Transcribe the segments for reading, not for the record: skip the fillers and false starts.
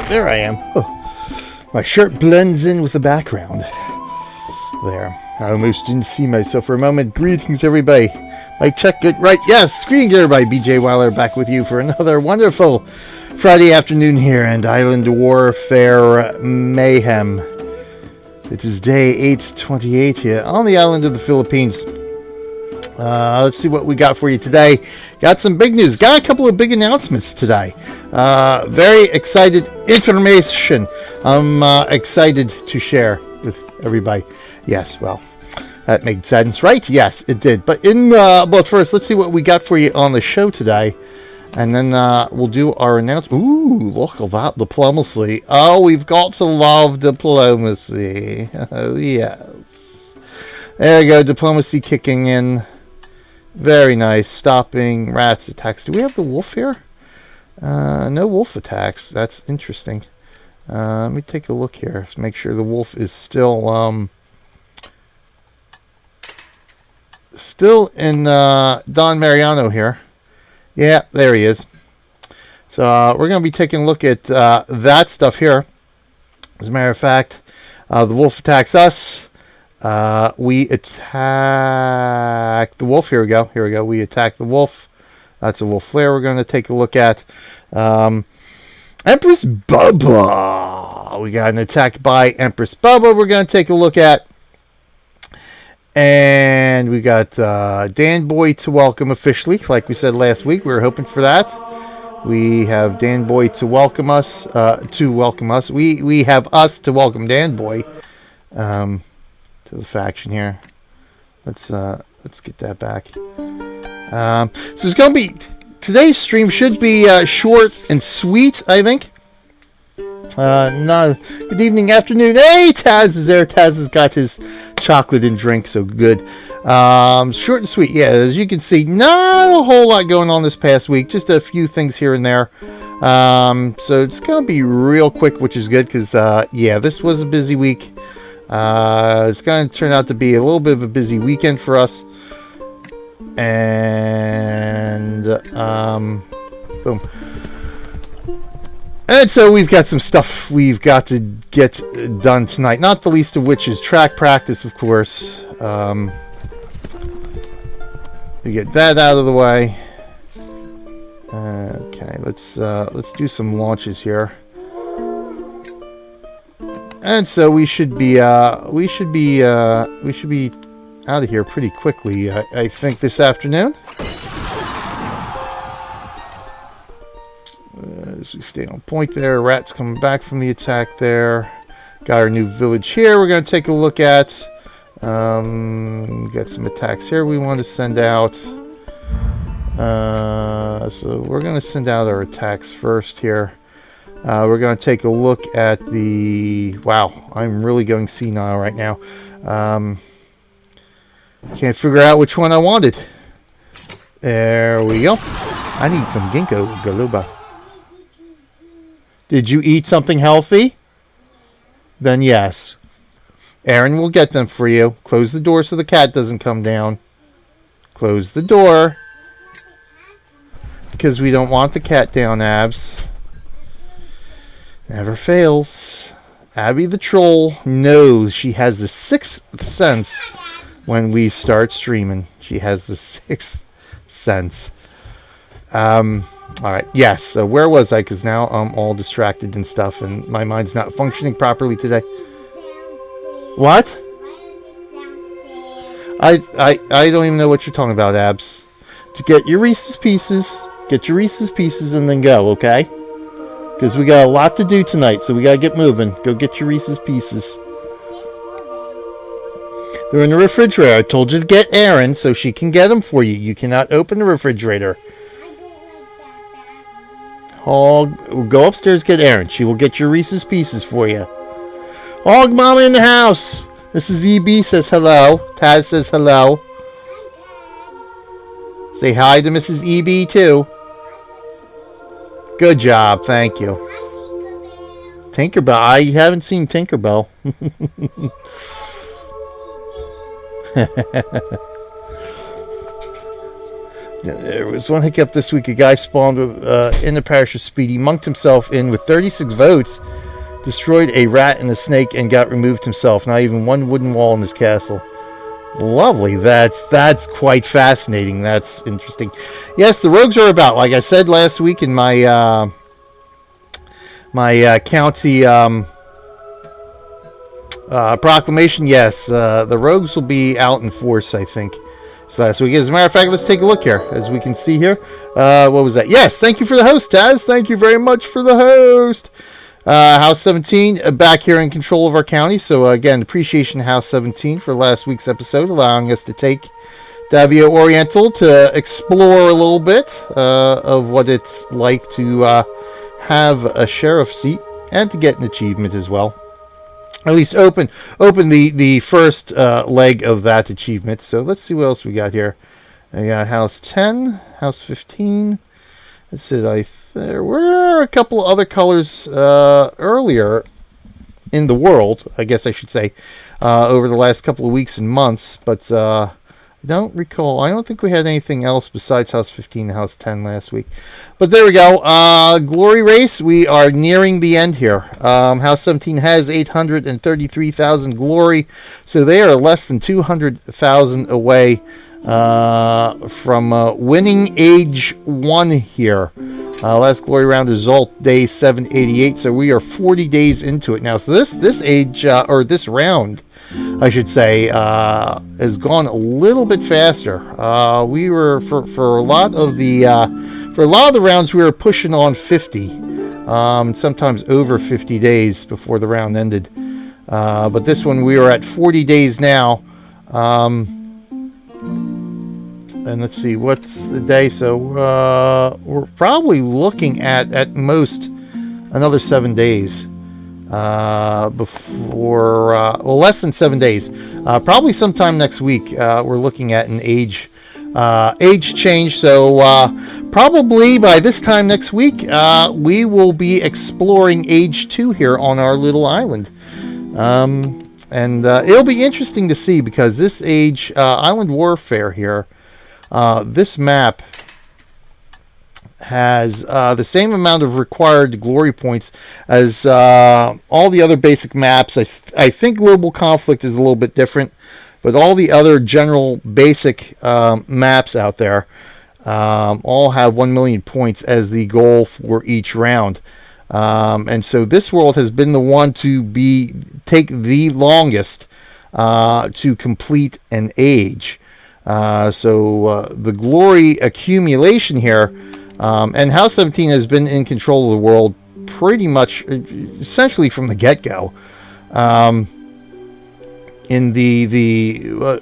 There I am. Oh, my shirt blends in with the background. There. I almost didn't see myself for a moment. Greetings, everybody. I checked it right. Yes, greetings, everybody. BJ Weiler back with you for another wonderful Friday afternoon here and Island Warfare Mayhem. It is day 828 here on the island of the Philippines. Let's see what we got for you today. Got some big news. Got a couple of big announcements today. Very excited information. I'm excited to share with everybody. Yes, well, that made sense, right? Yes, it did. But first, let's see what we got for you on the show today. And then we'll do our announcement. Ooh, look at that, diplomacy. Oh, we've got to love diplomacy. Oh, yes. There you go, diplomacy kicking in. Very nice. Stopping rats attacks. Do we have the wolf here? No wolf attacks. That's interesting. Let me take a look here. Let's make sure the wolf is still in Don Mariano here. Yeah, there he is. So we're going to be taking a look at that stuff here. As a matter of fact, the wolf attacks us. We attack the wolf. Here we go. We attack the wolf. That's a wolf flare we're going to take a look at. Empress Bubba. We got an attack by Empress Bubba we're going to take a look at. And we got Dan Boy to welcome officially. Like we said last week, we were hoping for that. We have Dan Boy to welcome us. We have us to welcome Dan Boy to the faction here. Let's get that back. So it's going to be today's stream should be short and sweet, I think. No, good evening, afternoon. Hey, Taz is there. Taz has got his chocolate and drink, so good. Short and sweet. Yeah, as you can see, not a whole lot going on this past week. Just a few things here and there. So it's going to be real quick, which is good because, this was a busy week. It's going to turn out to be a little bit of a busy weekend for us. And, boom. And so we've got some stuff we've got to get done tonight. Not the least of which is track practice, of course. We get that out of the way. Okay, let's do some launches here. And so we should be out of here pretty quickly. I think this afternoon. As we stay on point there. Rats coming back from the attack there. Got our new village here we're going to take a look at. Got some attacks here we want to send out. So we're going to send out our attacks first here. We're going to take a look at the... Wow, I'm really going senile right now. Can't figure out which one I wanted. There we go. I need some ginkgo biloba. Did you eat something healthy? Then yes. Aaron will get them for you. Close the door so the cat doesn't come down. Close the door. Because we don't want the cat down, Abs. Never fails. Abby the troll knows she has the sixth sense when we start streaming. She has the sixth sense. Alright, yes, so where was I? Because now I'm all distracted and stuff, and my mind's not functioning properly today. What? I don't even know what you're talking about, Abs. Get your Reese's Pieces, and then go, okay? Because we got a lot to do tonight, so we gotta get moving. Go get your Reese's Pieces. They're in the refrigerator. I told you to get Erin so she can get them for you. You cannot open the refrigerator. Go upstairs, get Erin. She will get your Reese's Pieces for you. Hog Mama in the house. Mrs. EB says hello. Taz says hello. Say hi to Mrs. EB too. Good job, thank you. Tinkerbell. I haven't seen Tinkerbell. There was one hiccup this week. A guy spawned with, in the parish of Speedy, monked himself in with 36 votes, destroyed a rat and a snake, and got removed himself. Not even one wooden wall in his castle. Lovely. That's quite fascinating. That's interesting. Yes, the rogues are about. Like I said last week in my county proclamation. Yes, the rogues will be out in force, I think. So last week. As a matter of fact, let's take a look here. As we can see here, what was that? Yes, thank you for the host, Taz. Thank you very much for the host. House 17 back here in control of our county. So again, appreciation to House 17 for last week's episode, allowing us to take Davio Oriental to explore a little bit of what it's like to have a sheriff seat and to get an achievement as well. At least open the first leg of that achievement. So let's see what else we got here. I got House 10, House 15. That's it. There were a couple other colors earlier in the world, I guess I should say, over the last couple of weeks and months. But I don't recall. I don't think we had anything else besides House 15 and House 10 last week. But there we go. Glory race. We are nearing the end here. House 17 has 833,000 glory. So they are less than 200,000 away from winning age 1 here. Last glory round result day 788. So we are 40 days into it now. So this age or this round, I should say, has gone a little bit faster. We were for a lot of the rounds we were pushing on 50, sometimes over 50 days before the round ended. But this one we are at 40 days now. And let's see, what's the day? So we're probably looking at most another 7 days before, less than 7 days. Probably sometime next week. We're looking at an age change. So probably by this time next week, we will be exploring age 2 here on our little island. And it'll be interesting to see because this age island warfare here. This map has the same amount of required glory points as all the other basic maps. I think Global Conflict is a little bit different, but all the other general basic maps out there all have 1 million points as the goal for each round. And so this world has been the one to take the longest to complete an age. So the glory accumulation here, and House 17 has been in control of the world pretty much, essentially from the get-go. In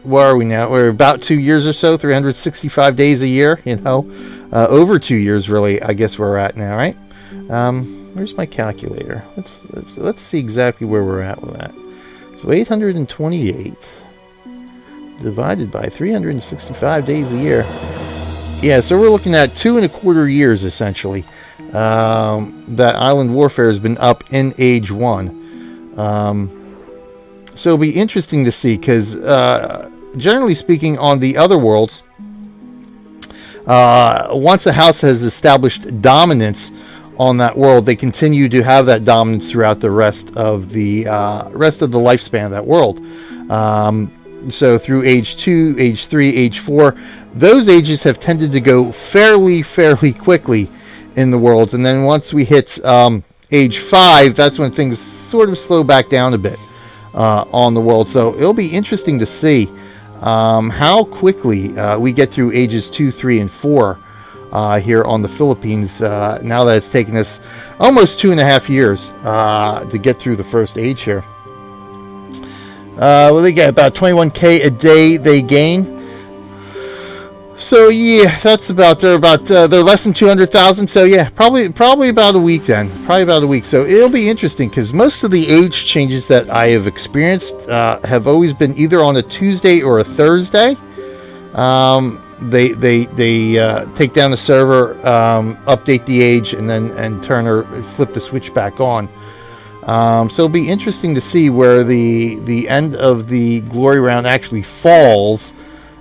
what are we now? We're about 2 years or so, 365 days a year, over 2 years really, I guess we're at now, right? Where's my calculator? Let's see exactly where we're at with that. So 828 divided by 365 days a year. Yeah, so we're looking at 2.25 years essentially. That island warfare has been up in age 1. So it'll be interesting to see because generally speaking, on the other worlds, once a house has established dominance on that world, they continue to have that dominance throughout the rest of the lifespan of that world. So through age 2, age 3, age 4, those ages have tended to go fairly quickly in the worlds. And then once we hit age 5, that's when things sort of slow back down a bit on the world. So it'll be interesting to see how quickly we get through ages 2, 3, and 4 here on the Philippines. Now that it's taken us almost 2.5 years to get through the first age here. Well, they get about 21k a day they gain. So yeah, that's about they're less than 200,000. So yeah, probably about a week then. Probably about a week. So it'll be interesting because most of the age changes that I have experienced have always been either on a Tuesday or a Thursday. They take down the server, update the age, and then turn or flip the switch back on. So it'll be interesting to see where the end of the glory round actually falls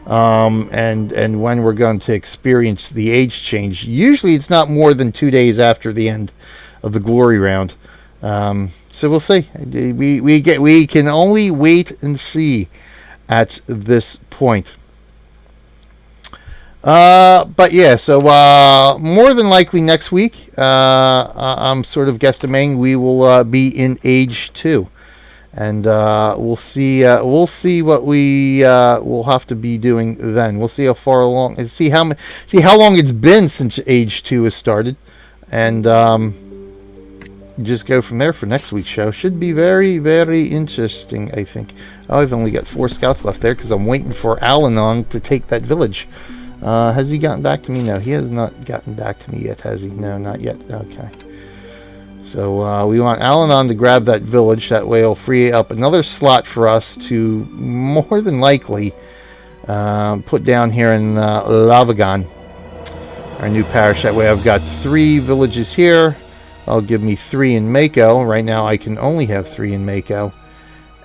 and when we're going to experience the age change. Usually it's not more than 2 days after the end of the glory round. So we'll see. We can only wait and see at this point. But yeah, so more than likely next week, I'm sort of guesstimating we will be in age 2, and we'll see what we will have to be doing then. We'll see how far along, and see how long it's been since age 2 has started, and just go from there for next week's show. Should be very, very interesting, I think. Oh, I've only got 4 scouts left there because I'm waiting for Alanon to take that village. Has he gotten back to me? No, he has not gotten back to me yet, has he? No, not yet. Okay. So we want Alanon to grab that village. That way it'll free up another slot for us to more than likely put down here in Lavagan, our new parish. That way I've got 3 villages here. That'll give me 3 in Mako. Right now I can only have 3 in Mako.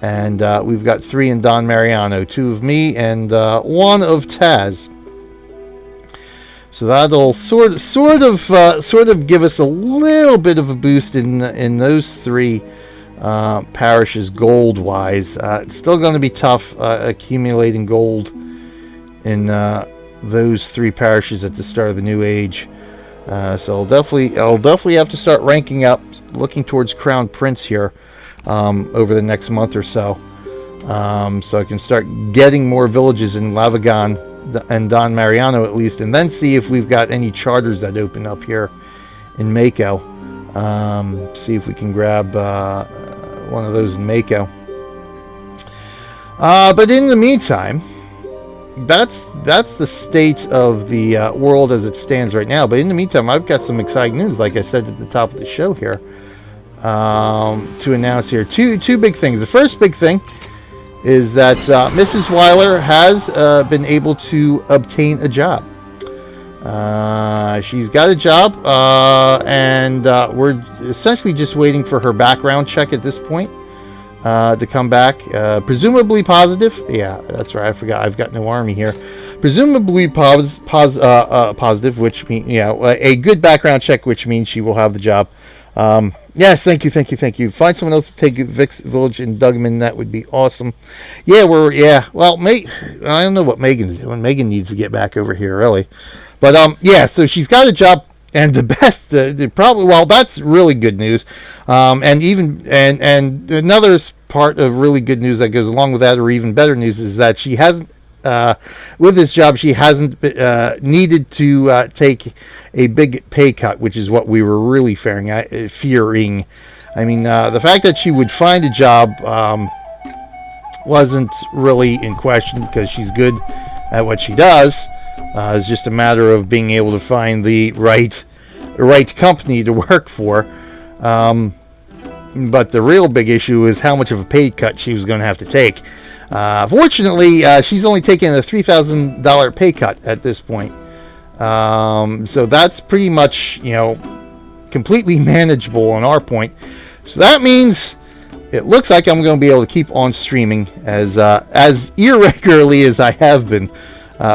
And we've got 3 in Don Mariano. 2 of me and 1 of Taz. So that'll sort of give us a little bit of a boost in those 3 parishes gold-wise. It's still going to be tough accumulating gold in those 3 parishes at the start of the new age. So I'll definitely have to start ranking up, looking towards Crown Prince here over the next month or so, so I can start getting more villages in Lavagan and Don Mariano at least, and then see if we've got any charters that open up here in Mako. See if we can grab one of those in Mako. But in the meantime, that's the state of the world as it stands right now. But in the meantime, I've got some exciting news, like I said at the top of the show here, to announce here. Two big things. The first big thing is that Mrs. Weiler has been able to obtain a job. She's got a job, and we're essentially just waiting for her background check at this point to come back. Presumably positive. Yeah, that's right. I forgot. I've got no army here. Presumably positive, which means, a good background check, which means she will have the job. Yes, thank you. Find someone else to take Vic's village in Dugman. That would be awesome. Well, I don't know what Megan's doing. Megan needs to get back over here early. But, so she's got a job, and the best, that's really good news. And another part of really good news that goes along with that, or even better news, is that she hasn't, with this job, she hasn't needed to take a big pay cut, which is what we were really fearing. I mean, the fact that she would find a job wasn't really in question, because she's good at what she does. It's just a matter of being able to find the right company to work for. But the real big issue is how much of a pay cut she was going to have to take. Fortunately, she's only taken a $3,000 pay cut at this point. So that's pretty much, completely manageable on our point. So that means it looks like I'm going to be able to keep on streaming as irregularly as I have been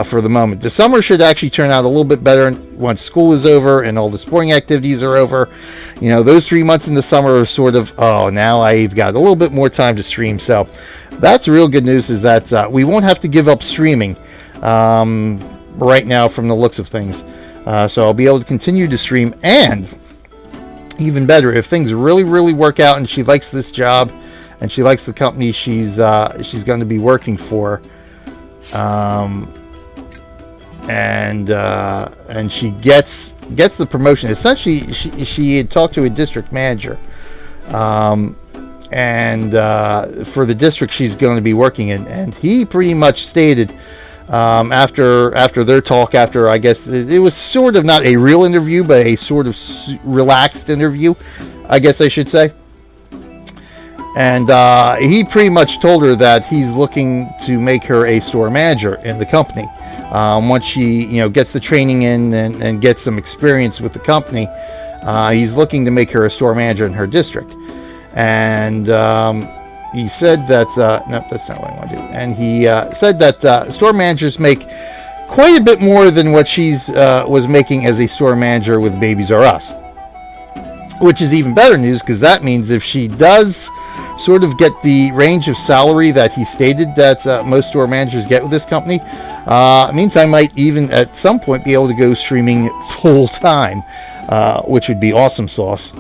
for the moment. The summer should actually turn out a little bit better once school is over and all the sporting activities are over. Those 3 months in the summer are sort of, now I've got a little bit more time to stream. So that's real good news, is that we won't have to give up streaming right now from the looks of things. So I'll be able to continue to stream, and even better, if things really, really work out and she likes this job and she likes the company she's going to be working for, and she gets the promotion. Essentially, she had talked to a district manager, and for the district she's going to be working in, and he pretty much stated, after their talk, after, I guess it was sort of not a real interview, but a sort of relaxed interview, I guess I should say. And he pretty much told her that he's looking to make her a store manager in the company. Once she, gets the training in and gets some experience with the company, he's looking to make her a store manager in her district. And he said that no, that's not what I want to do. And he said that store managers make quite a bit more than what she's was making as a store manager with Babies R Us, which is even better news, because that means if she does sort of get the range of salary that he stated that most store managers get with this company, it means I might even at some point be able to go streaming full time, which would be awesome sauce.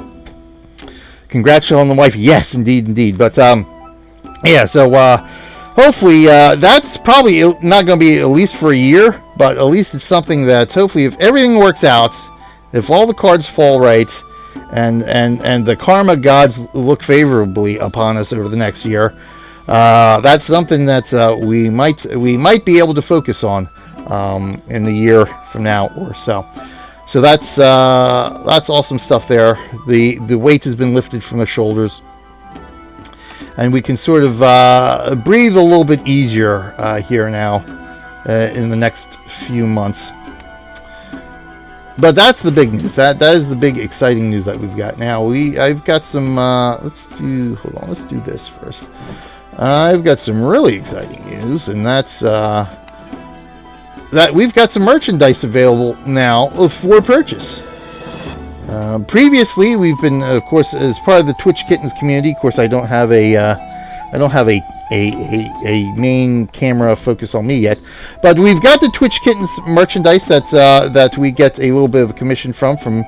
Congratulations on the wife. Yes, indeed. But yeah, so hopefully that's probably not going to be at least for a year, but at least it's something that hopefully, if everything works out, if all the cards fall right, and the karma gods look favorably upon us over the next year, that's something that we might be able to focus on in the year from now or so. So that's awesome stuff there. The weight has been lifted from the shoulders, and we can sort of breathe a little bit easier here now in the next few months. But that's the big news. That is the big exciting news that we've got now. I've got some. Let's do this first. I've got some really exciting news, and that's that we've got some merchandise available now for purchase. Previously, we've been, of course, as part of the Twitch Kittens community. Of course, I don't have a main camera focus on me yet, but we've got the Twitch Kittens merchandise that we get a little bit of a commission from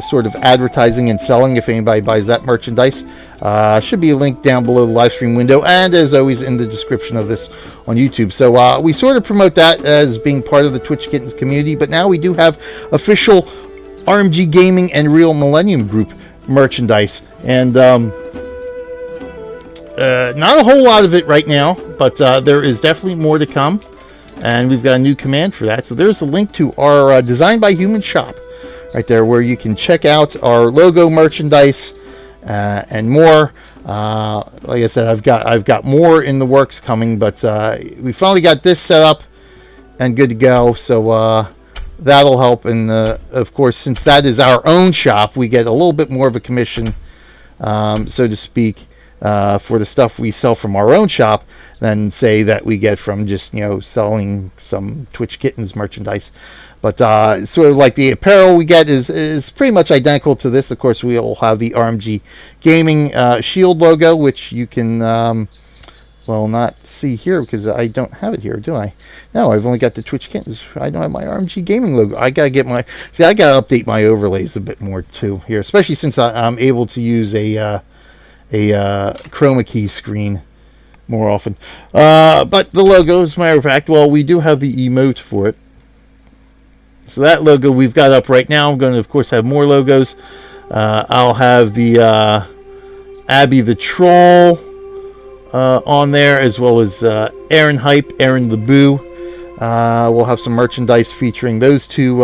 sort of advertising and selling. If anybody buys that merchandise, should be a link down below the live stream window, and as always in the description of this on YouTube. So we sort of promote that as being part of the Twitch Kittens community, but now we do have official RMG Gaming and Real Millennium Group merchandise, and not a whole lot of it right now, but there is definitely more to come, and we've got a new command for that. So there's a link to our Designed by Human shop right there, where you can check out our logo merchandise and more. Like I said, I've got more in the works coming, but we finally got this set up and good to go. So that'll help, and of course, since that is our own shop, we get a little bit more of a commission, so to speak, for the stuff we sell from our own shop than say that we get from just selling some Twitch Kittens merchandise. But sort of like the apparel we get is pretty much identical to this. Of course, we will have the RMG Gaming shield logo, which you can not see here because I don't have it here, do I? No, I've only got the Twitch Kittens. I don't have my RMG Gaming logo. I gotta update my overlays a bit more too here, especially since I'm able to use a chroma key screen more often. But the logo, as a matter of fact, we do have the emote for it. So that logo we've got up right now. I'm going to, of course, have more logos. I'll have the Abby the Troll on there, as well as Aaron Hype, Aaron the Boo. We'll have some merchandise featuring those two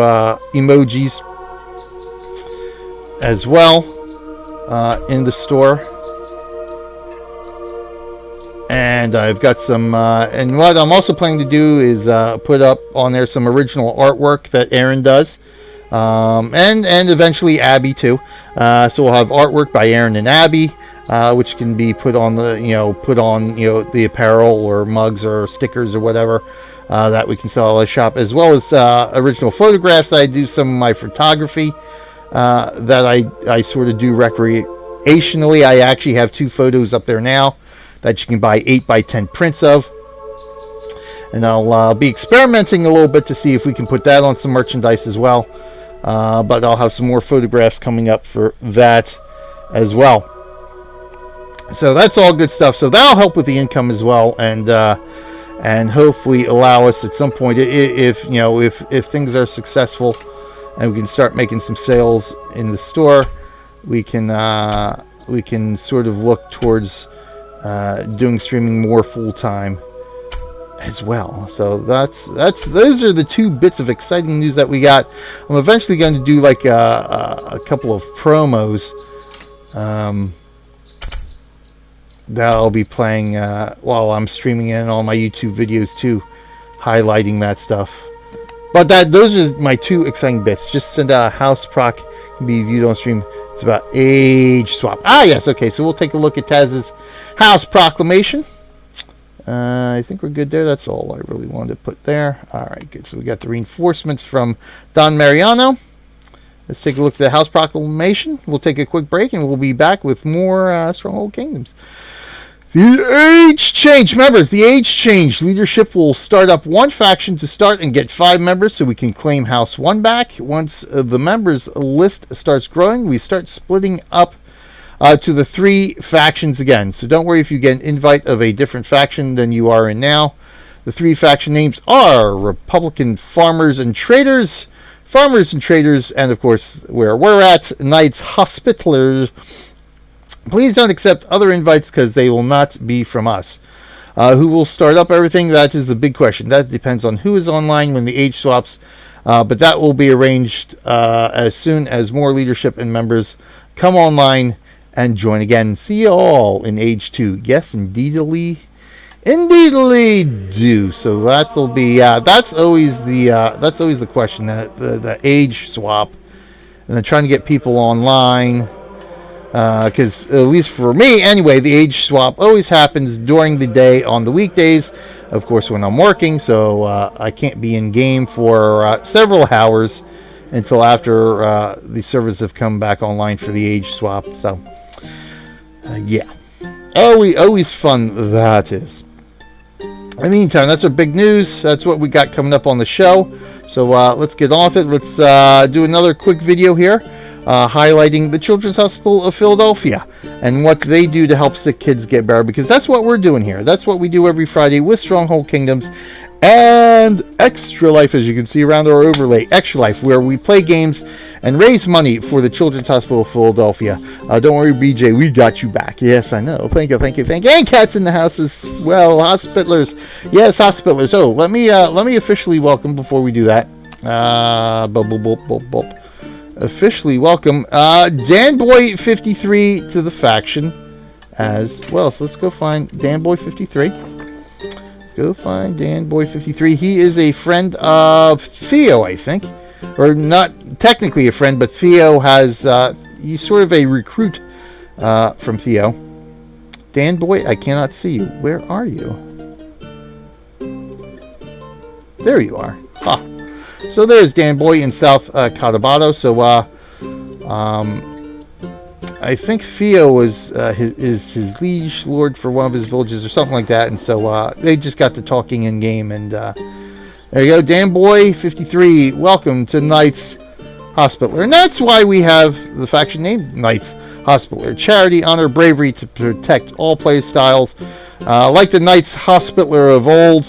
emojis as well in the store. And I've got some, and what I'm also planning to do is put up on there some original artwork that Aaron does, and eventually Abby too. So we'll have artwork by Aaron and Abby, which can be put on the apparel or mugs or stickers or whatever that we can sell at the shop, as well as original photographs that I do some of my photography that I sort of do recreationally. I actually have 2 photos up there now that you can buy 8x10 prints of, and I'll be experimenting a little bit to see if we can put that on some merchandise as well, but I'll have some more photographs coming up for that as well. So that's all good stuff. So that'll help with the income as well, and hopefully allow us at some point, if things are successful and we can start making some sales in the store, we can sort of look towards doing streaming more full time as well. So those are the 2 bits of exciting news that we got. I'm eventually going to do like a couple of promos that I'll be playing while I'm streaming in all my YouTube videos too, highlighting that stuff. But those are my 2 exciting bits. Just send out a house proc, can be viewed on stream It's about age swap. Ah, yes. Okay, so we'll take a look at Taz's house proclamation. I think we're good there. That's all I really wanted to put there. All right, good. So we got the reinforcements from Don Mariano. Let's take a look at the house proclamation. We'll take a quick break, and we'll be back with more Stronghold Kingdoms. The age change. Members, the age change. Leadership will start up one faction to start and get 5 members so we can claim House 1 back. Once the members list starts growing, we start splitting up to the 3 factions again. So don't worry if you get an invite of a different faction than you are in now. The 3 faction names are Republican Farmers and Traders, and of course where we're at, Knights Hospitallers. Please don't accept other invites because they will not be from us. Who will start up everything? That is the big question. That depends on who is online when the age swaps, but that will be arranged as soon as more leadership and members come online and join again. See you all in age 2. Yes, indeedly do. So that'll be that's always the question, the age swap, and then trying to get people online. Because at least for me anyway, the age swap always happens during the day on the weekdays, of course when I'm working, so I can't be in game for several hours until after the servers have come back online for the age swap. So yeah, always fun that is. In the meantime, that's our big news. That's what we got coming up on the show. So let's get on with it. Let's do another quick video here highlighting the Children's Hospital of Philadelphia and what they do to help sick kids get better, because that's what we're doing here. That's what we do every Friday with Stronghold Kingdoms and Extra Life, as you can see around our overlay, Extra Life, where we play games and raise money for the Children's Hospital of Philadelphia. Don't worry, BJ, we got you back. Yes, I know. Thank you. And cats in the house as well. Hospitallers. Yes, Hospitallers. Oh, let me officially welcome, before we do that. Officially welcome Danboy53 to the faction as well. So let's go find Danboy53. Go find Danboy53. He is a friend of Theo, I think. Or not technically a friend, but Theo has... he's sort of a recruit from Theo. Danboy, I cannot see you. Where are you? There you are. Ah. So there's Danboy in South Cotabato. So I think Theo was his liege lord for one of his villages or something like that, and so they just got to talking in game, and there you go, Danboy53. Welcome to Knights Hospitaller, and that's why we have the faction named Knights Hospitaller. Charity, honor, bravery to protect all play styles, like the Knights Hospitaller of old.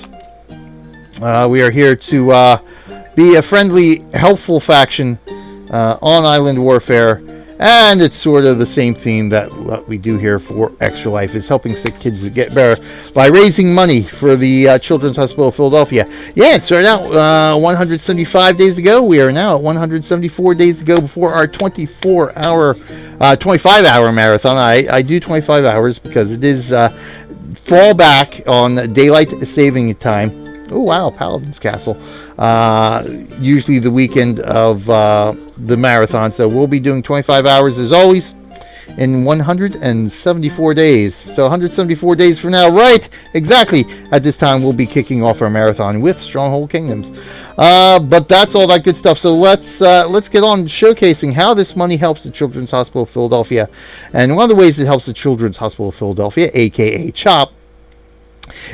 We are here to be a friendly, helpful faction on Island Warfare. And it's sort of the same theme that what we do here for Extra Life, is helping sick kids to get better by raising money for the Children's Hospital of Philadelphia. Yeah, it started out 175 days ago. We are now at 174 days ago before our 25-hour marathon. I do 25 hours because it is fall back on daylight saving time. Oh, wow, Paladin's Castle. Usually the weekend of the marathon. So we'll be doing 25 hours as always in 174 days. So 174 days from now, right? Exactly. At this time, we'll be kicking off our marathon with Stronghold Kingdoms. But that's all that good stuff. So let's get on showcasing how this money helps the Children's Hospital of Philadelphia. And one of the ways it helps the Children's Hospital of Philadelphia, a.k.a. CHOP,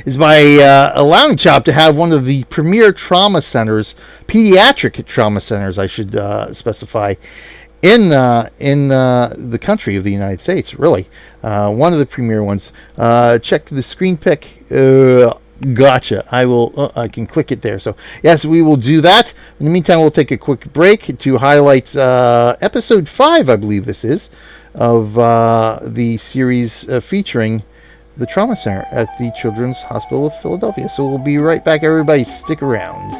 is by allowing CHOP to have one of the premier trauma centers, pediatric trauma centers, I should specify, in the country of the United States. Really, one of the premier ones. Check the screen pick. Gotcha. I can click it there. So yes, we will do that. In the meantime, we'll take a quick break to highlight episode 5, I believe this is, of the series featuring the Trauma Center at the Children's Hospital of Philadelphia. So we'll be right back, everybody. Stick around.